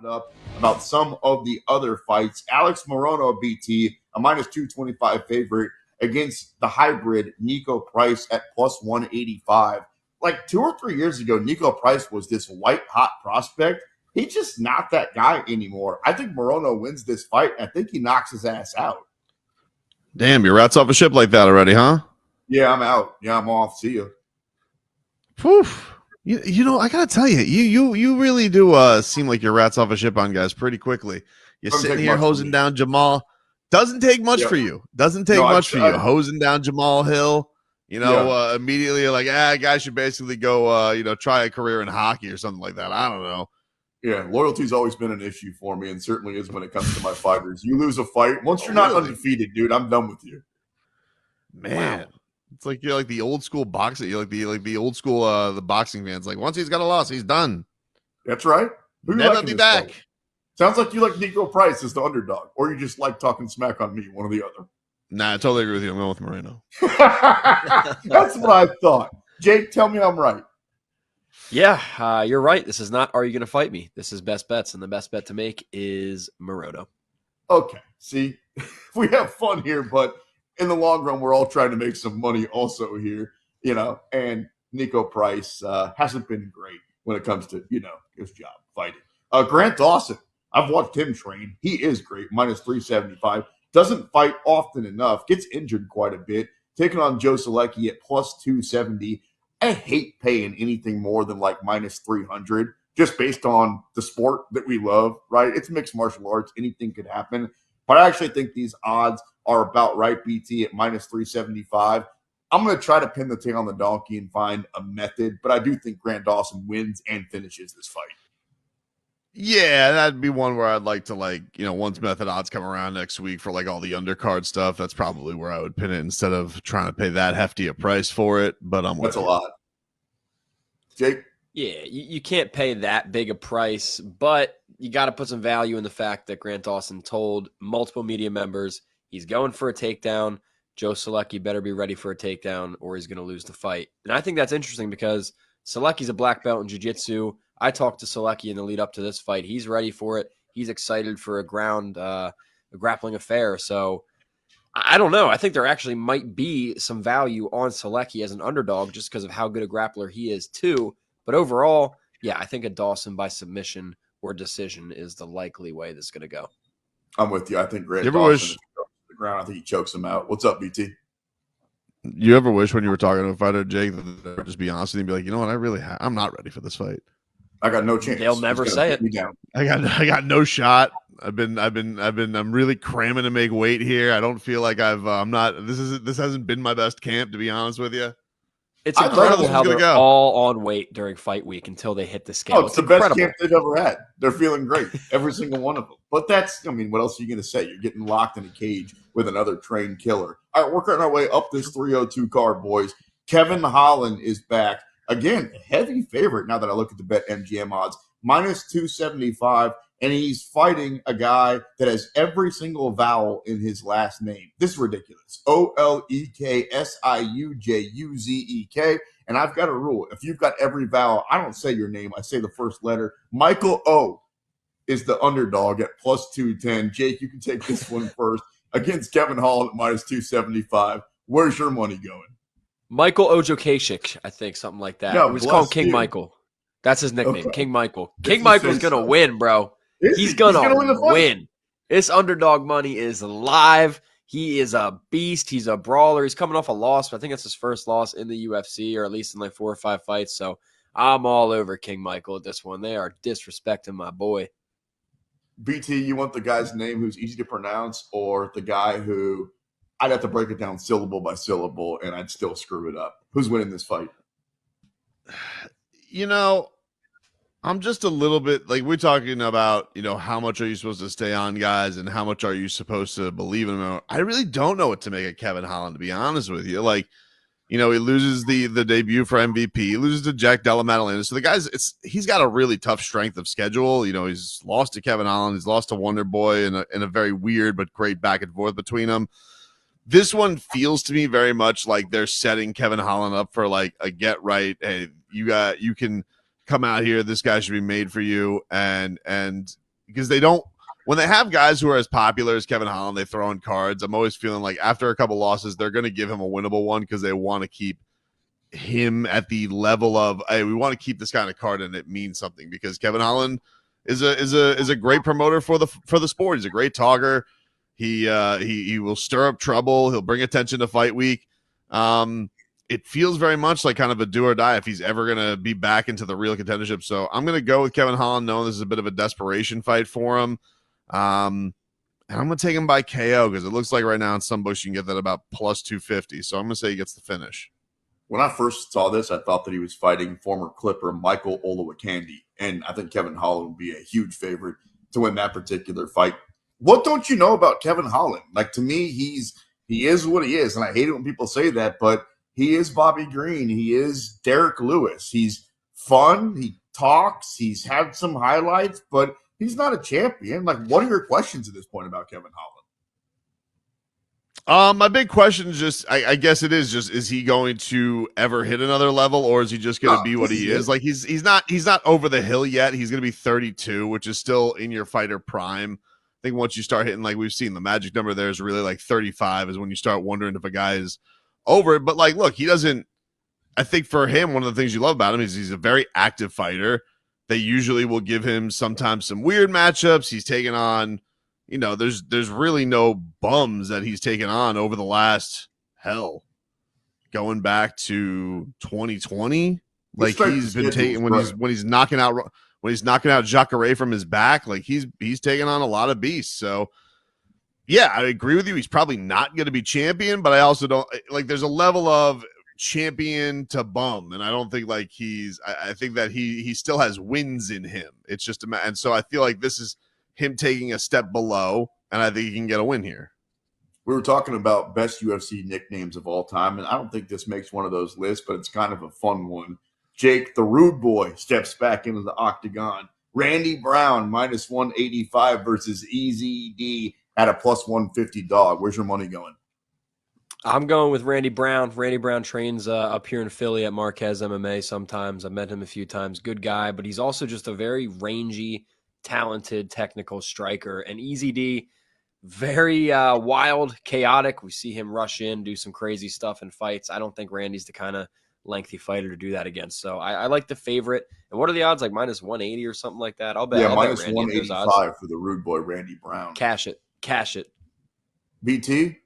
up about some of the other fights. Alex Morono, BT, a minus 225 favorite against the hybrid Nico Price at plus 185. Like 2 or 3 years ago, Nico Price was this white hot prospect. He's just not that guy anymore. I think Morono wins this fight. I think he knocks his ass out. Damn, your rat's off a ship like that already, huh? Yeah, I'm out. Yeah, I'm off. See you. Poof. You know, I gotta tell you, you really do seem like your rat's off a ship on guys pretty quickly. You're sitting here hosing down Jamal. Doesn't take much for you. Doesn't take much for you. Hosing down Jamal Hill. You know, immediately you're like, guys should basically go, try a career in hockey or something like that. I don't know. Yeah, loyalty's always been an issue for me, and certainly is when it comes to my fighters. You lose a fight, once you're not undefeated, dude, I'm done with you. Man, it's like you're like the old school boxing. You're like the old school the boxing fans. Like once he's got a loss, he's done. That's right. Who never be back. Fight? Sounds like you like Nico Price as the underdog, or you just like talking smack on me, one or the other. Nah, I totally agree with you. I'm going with Moreno. That's what I thought. Jake, tell me I'm right. Yeah, you're right. This is not Are You Going to Fight Me? This is Best Bets, and the best bet to make is Morono. Okay. See, we have fun here, but in the long run, we're all trying to make some money also here, and Nico Price hasn't been great when it comes to, his job fighting. Grant Dawson, I've watched him train. He is great, minus 375. Doesn't fight often enough, gets injured quite a bit. Taking on Joe Selecki at plus 270. I hate paying anything more than like minus 300 just based on the sport that we love, right? It's mixed martial arts. Anything could happen. But I actually think these odds are about right, BT, at minus 375. I'm going to try to pin the tail on the donkey and find a method, but I do think Grant Dawson wins and finishes this fight. Yeah, that'd be one where I'd like to once method odds come around next week for like all the undercard stuff, that's probably where I would pin it instead of trying to pay that hefty a price for it. But that's a lot. Jake? Yeah, you can't pay that big a price, but you got to put some value in the fact that Grant Dawson told multiple media members he's going for a takedown. Joe Selecki better be ready for a takedown or he's going to lose the fight. And I think that's interesting because Selecki's a black belt in jiu-jitsu. I talked to Selecki in the lead up to this fight. He's ready for it. He's excited for a grappling affair. So I don't know. I think there actually might be some value on Selecki as an underdog just because of how good a grappler he is too. But overall, yeah, I think a Dawson by submission or decision is the likely way this is going to go. I'm with you. I think Grant Dawson the ground. I think he chokes him out. What's up, BT? You ever wish when you were talking to a fighter, Jake, that they would just be honest with you and be like, you know what, I'm not ready for this fight. I got no chance. They'll never say it. I got no shot. I'm really cramming to make weight here. I don't feel like this hasn't been my best camp, to be honest with you. It's incredible how they're all on weight during fight week until they hit the scale. Oh, it's the best camp they've ever had. They're feeling great, every single one of them. But what else are you going to say? You're getting locked in a cage with another trained killer. All right, we're cutting our way up this 302 card, boys. Kevin Holland is back. Again, a heavy favorite now that I look at the BetMGM odds. Minus 275, and he's fighting a guy that has every single vowel in his last name. This is ridiculous. Oleksiujuzek. And I've got a rule. If you've got every vowel, I don't say your name. I say the first letter. Michael O is the underdog at plus 210. Jake, you can take this one first. Against Kevin Holland at minus 275. Where's your money going? Michael Ojokashik, I think, something like that. It was called King Michael. That's his nickname, okay. King Michael. King Michael's going to win, bro. He's going to win. This underdog money is live. He is a beast. He's a brawler. He's coming off a loss, but I think that's his first loss in the UFC, or at least in like 4 or 5 fights. So I'm all over King Michael at this one. They are disrespecting my boy. BT, you want the guy's name who's easy to pronounce, or the guy who I'd have to break it down syllable by syllable and I'd still screw it up? Who's winning this fight? I'm just a little bit like, we're talking about, how much are you supposed to stay on guys and how much are you supposed to believe in them? I really don't know what to make of Kevin Holland, to be honest with you. Like, he loses the debut for MVP. He loses to Jack Della Maddalena. So the guy's, he's got a really tough strength of schedule. He's lost to Kevin Holland. He's lost to Wonder Boy in a very weird but great back and forth between them. This one feels to me very much like they're setting Kevin Holland up for like a get right. Hey, you can come out here. This guy should be made for you. And because they don't. When they have guys who are as popular as Kevin Holland, they throw in cards. I'm always feeling like after a couple losses, they're going to give him a winnable one because they want to keep him at the level of, hey, we want to keep this kind of card and it means something, because Kevin Holland is a great promoter for the sport. He's a great talker. He will stir up trouble. He'll bring attention to fight week. It feels very much like kind of a do or die if he's ever going to be back into the real contendership. So I'm going to go with Kevin Holland, knowing this is a bit of a desperation fight for him. And I'm going to take him by KO because it looks like right now in some books you can get that about plus 250. So I'm going to say he gets the finish. When I first saw this, I thought that he was fighting former Clipper Michael Olowokandi, and I think Kevin Holland would be a huge favorite to win that particular fight. What don't you know about Kevin Holland? Like, to me, he is what he is, and I hate it when people say that, but he is Bobby Green. He is Derek Lewis. He's fun. He talks. He's had some highlights, but he's not a champion. Like, what are your questions at this point about Kevin Holland? My big question is just, I guess it is just, is he going to ever hit another level, or is he just going to be what he is? Like, he's not over the hill yet. He's going to be 32, which is still in your fighter prime. I think once you start hitting, like we've seen, the magic number there is really like 35 is when you start wondering if a guy is over it. But like, look, he doesn't, I think for him, one of the things you love about him is he's a very active fighter. They usually will give him sometimes some weird matchups. He's taken on, you know, there's really no bums that he's taken on over the last, going back to 2020. Like, he's been taking when he's knocking out Jacare from his back, like he's taken on a lot of beasts. So yeah, I agree with you. He's probably not going to be champion, but I also don't like, there's a level of champion to bum, and I don't think like I think that he still has wins in him. It's just and so I feel like this is him taking a step below, and I think he can get a win here. We were talking about best UFC nicknames of all time, and I don't think this makes one of those lists, but it's kind of a fun one. Jake the Rude Boy steps back into the octagon. Randy Brown minus 185 versus Easy D at a plus 150 dog. Where's your money going? I'm going with Randy Brown. Randy Brown trains up here in Philly at Marquez MMA sometimes. I've met him a few times. Good guy, but he's also just a very rangy, talented, technical striker. And Easy D, very wild, chaotic. We see him rush in, do some crazy stuff in fights. I don't think Randy's the kind of lengthy fighter to do that against. So I like the favorite. And what are the odds? Like minus 180 or something like that? I'll bet. Yeah, I'll minus bet 185 for the Rude Boy, Randy Brown. Cash it. BT?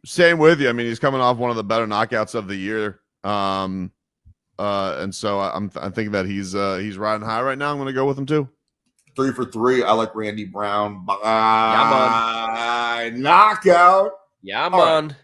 Same with you. I mean, he's coming off one of the better knockouts of the year. And so I'm thinking that he's riding high right now. I'm going to go with him too. 3 for 3. I like Randy Brown by knockout. Yeah, man.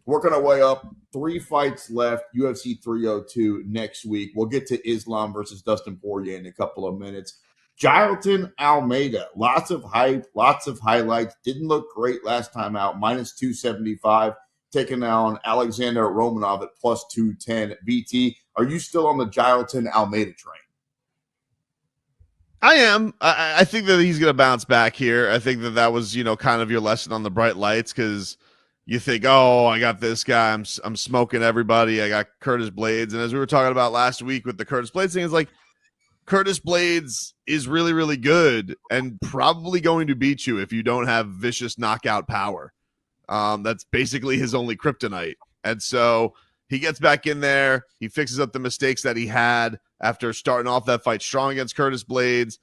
Working our way up. 3 fights left. UFC 302 next week. We'll get to Islam versus Dustin Poirier in a couple of minutes. Jailton Almeida. Lots of hype. Lots of highlights. Didn't look great last time out. Minus 275. Taking on Alexander Romanov at plus 210. BT, are you still on the Jailton Almeida train? I am. I think that he's going to bounce back here. I think that was, kind of your lesson on the bright lights, because you think, oh, I got this guy. I'm smoking everybody. I got Curtis Blades. And as we were talking about last week with the Curtis Blades thing, it's like Curtis Blades is really, really good and probably going to beat you if you don't have vicious knockout power. That's basically his only kryptonite. And so he gets back in there. He fixes up the mistakes that he had after starting off that fight strong against Curtis Blades.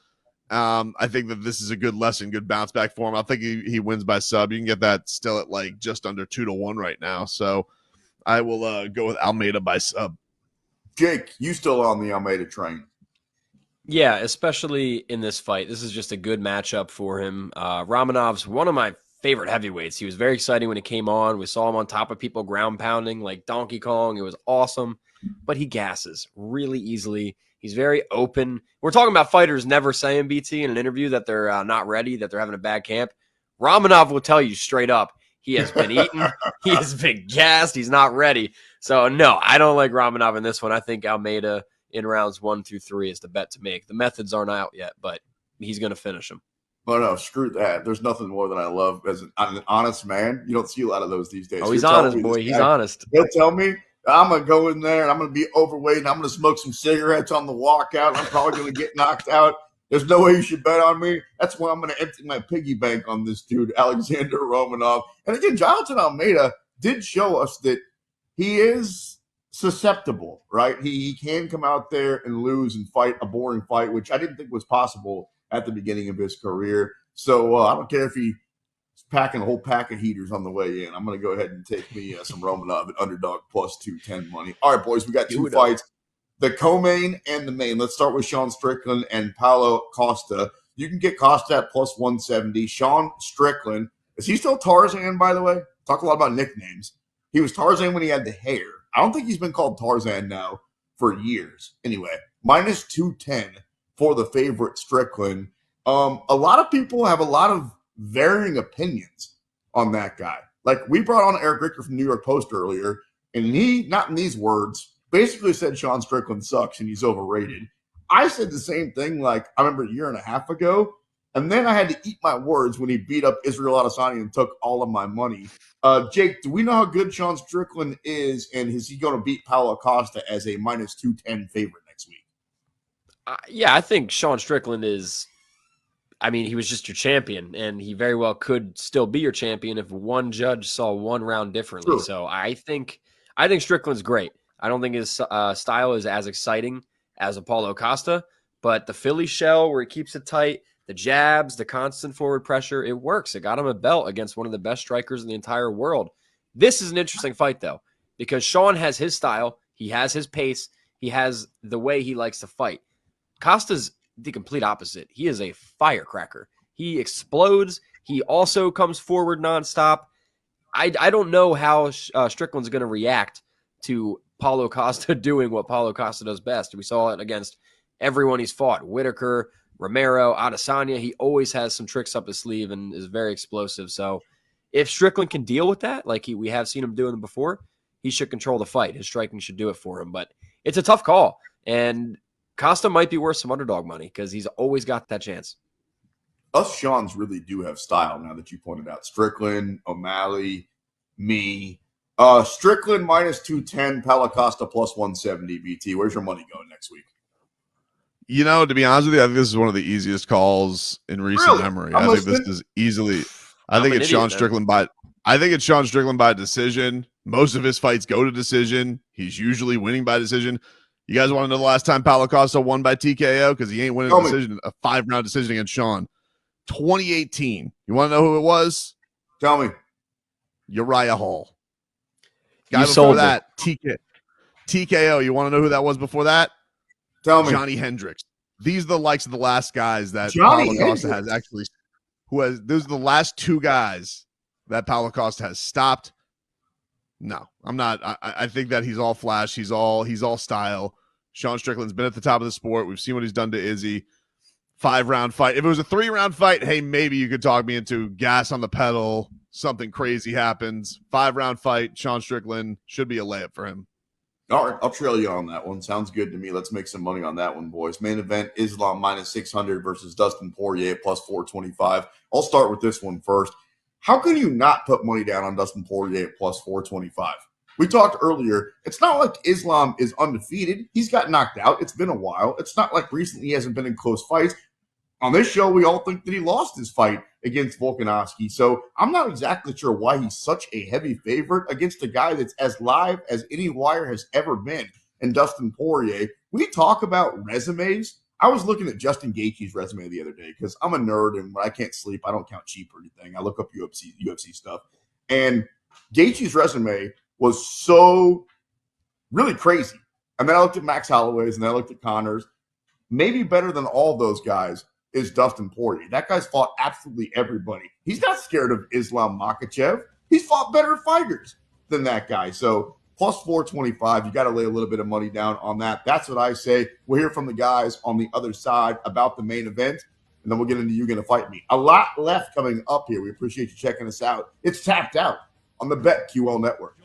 I think that this is a good lesson, good bounce back for him. I think he wins by sub. You can get that still at like just under 2-1 right now. So I will go with Almeida by sub. Jake, you still on the Almeida train? Yeah, especially in this fight. This is just a good matchup for him. Romanov's one of my favorite heavyweights. He was very exciting when he came on. We saw him on top of people ground pounding like Donkey Kong. It was awesome, but he gasses really easily. He's very open. We're talking about fighters never saying, BT, in an interview that they're not ready, that they're having a bad camp. Romanov will tell you straight up, he has been eaten. He has been gassed. He's not ready. So, no, I don't like Romanov in this one. I think Almeida in rounds 1 through 3 is the bet to make. The methods aren't out yet, but he's going to finish him. Oh, no, screw that. There's nothing more than I love as an honest man. You don't see a lot of those these days. Oh, he's honest, boy. He's honest. He'll tell me, I'm going to go in there and I'm going to be overweight and I'm going to smoke some cigarettes on the walkout. I'm probably going to get knocked out. There's no way you should bet on me. That's why I'm going to empty my piggy bank on this dude, Alexander Romanov. And again, Jonathan Almeida did show us that he is susceptible, right? He can come out there and lose and fight a boring fight, which I didn't think was possible at the beginning of his career. So I don't care if he's packing a whole pack of heaters on the way in. I'm going to go ahead and take me some Romanov at underdog plus 210 money. All right, boys, we got two fights. The co-main and the main. Let's start with Sean Strickland and Paulo Costa. You can get Costa at plus 170. Sean Strickland, is he still Tarzan, by the way? Talk a lot about nicknames. He was Tarzan when he had the hair. I don't think he's been called Tarzan now for years. Anyway, minus 210 for the favorite Strickland. A lot of people have a lot of varying opinions on that guy. Like, we brought on Eric Ricker from New York Post earlier, and he, not in these words, basically said Sean Strickland sucks and he's overrated. I said the same thing, like, I remember a year and a half ago, and then I had to eat my words when he beat up Israel Adesanya and took all of my money. Jake, do we know how good Sean Strickland is, and is he going to beat Paulo Costa as a minus 210 favorite next week? Yeah, I think Sean Strickland is, I mean, he was just your champion, and he very well could still be your champion if one judge saw one round differently. True. So I think Strickland's great. I don't think his style is as exciting as Paulo Costa, but the Philly shell where he keeps it tight, the jabs, the constant forward pressure, it works. It got him a belt against one of the best strikers in the entire world. This is an interesting fight, though, because Sean has his style. He has his pace. He has the way he likes to fight. Costa's the complete opposite. He is a firecracker. He explodes. He also comes forward nonstop. I don't know how Strickland's going to react to Paulo Costa doing what Paulo Costa does best. We saw it against everyone he's fought. Whitaker, Romero, Adesanya. He always has some tricks up his sleeve and is very explosive. So if Strickland can deal with that, like we have seen him doing before, he should control the fight. His striking should do it for him. But it's a tough call. And Costa might be worth some underdog money because he's always got that chance. Us Seans really do have style now that you pointed out. Strickland, O'Malley, me. Strickland minus 210, Paulo Costa plus 170 BT. Where's your money going next week? You know, to be honest with you, I think this is one of the easiest calls in recent memory. I think this is easily. I think it's Sean Strickland by. I think it's Sean Strickland by decision. Most of his fights go to decision. He's usually winning by decision. You guys want to know the last time Paulo Costa won by TKO? Because he ain't winning a decision, a 5-round decision against Sean. 2018. You want to know who it was? Tell me. Uriah Hall. Guy you before sold that, TKO. You want to know who that was before that? Tell me. Johnny Hendricks. These are the likes of the last guys that Johnny Paulo Costa has actually. Those are the last two guys that Paulo Costa has stopped. No, I'm not. I think that he's all flash. He's all style. Sean Strickland's been at the top of the sport. We've seen what he's done to Izzy. 5-round fight. If it was a 3-round fight, hey, maybe you could talk me into gas on the pedal. Something crazy happens. 5-round fight. Sean Strickland should be a layup for him. All right, I'll trail you on that one. Sounds good to me. Let's make some money on that one, boys. Main event, Islam minus 600 versus Dustin Poirier at plus 425. I'll start with this one first. How can you not put money down on Dustin Poirier at plus 425? We talked earlier. It's not like Islam is undefeated. He's got knocked out. It's been a while. It's not like recently he hasn't been in close fights. On this show, we all think that he lost his fight against Volkanovski. So I'm not exactly sure why he's such a heavy favorite against a guy that's as live as any wire has ever been in Dustin Poirier. We talk about resumes. I was looking at Justin Gaethje's resume the other day because I'm a nerd and when I can't sleep, I don't count cheap or anything. I look up UFC stuff. And Gaethje's resume was so really crazy. And then I looked at Max Holloway's and then I looked at Connor's. Maybe better than all those guys is Dustin Poirier. That guy's fought absolutely everybody. He's not scared of Islam Makhachev. He's fought better fighters than that guy. So plus 425, you got to lay a little bit of money down on that. That's what I say. We'll hear from the guys on the other side about the main event, and then we'll get into You Gonna Fight Me. A lot left coming up here. We appreciate you checking us out. It's Tapped Out on the BetQL Network.